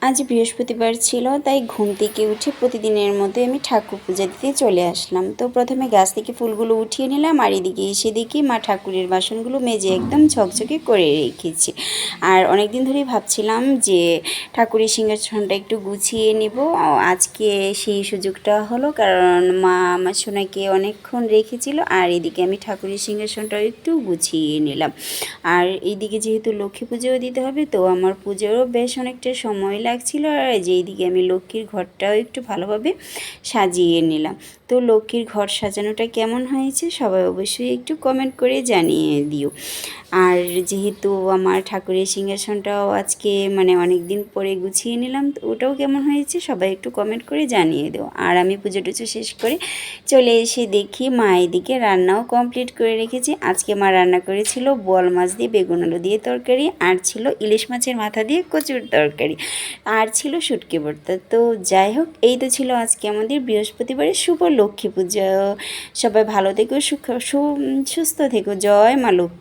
আজ বৃহস্পতিবার ছিল, তাই ঘুম থেকে উঠে প্রতিদিনের মতো আমি ঠাকুর পূজা দিতে চলে আসলাম। তো প্রথমে গাছ থেকে ফুলগুলো উঠিয়ে নিলাম, আর এদিকে এসে দেখি মা ঠাকুরের বাসনগুলো মেজে একদম ঝকঝকে করে রেখেছি। আর অনেক দিন ধরেই ভাবছিলাম যে ঠাকুরের সিংহাসনটা একটু গুছিয়ে নেব, আজকে সেই সুযোগটা হলো, কারণ মা আমার সোনাকে অনেকক্ষণ রেখেছিল। আর এদিকে আমি ঠাকুরের সিংহাসনটাও একটু গুছিয়ে নিলাম। আর এইদিকে যেহেতু লক্ষ্মী পুজোও দিতে হবে, তো আমার পুজোরও বেশ অনেকটা সময় লাগছিল। আর যেইদিকে আমি লক্ষ্মীর ঘরটাও একটু ভালোভাবে সাজিয়ে নিলাম। তো লক্ষ্মীর ঘর সাজানোটা কেমন হয়েছে সবাই অবশ্যই একটু কমেন্ট করে জানিয়ে দিও। আর যেহেতু আমার ঠাকুরের সিংহাসনটাও আজকে অনেক দিন পরে গুছিয়ে নিলাম, তো ওটাও কেমন হয়েছে সবাই একটু কমেন্ট করে জানিয়ে দিও। আর আমি পুজো টুজো শেষ করে চলে এসে দেখি মা এদিকে রান্নাও কমপ্লিট করে রেখেছি। আজকে মা রান্না করেছিল বোয়াল মাছ দিয়ে বেগুন আলু দিয়ে তরকারি, আর ছিল ইলিশ মাছের মাথা দিয়ে কচুর তরকারি, আর ছিল শুটকি ভর্তা। তো যাই হোক, এই তো ছিল আজকে আমাদের বৃহস্পতিবারের শুভ লক্ষ্মী পুজো। সবাই ভালো থেকো, সুস্থ থেকো। জয় মা লক্ষ্মী।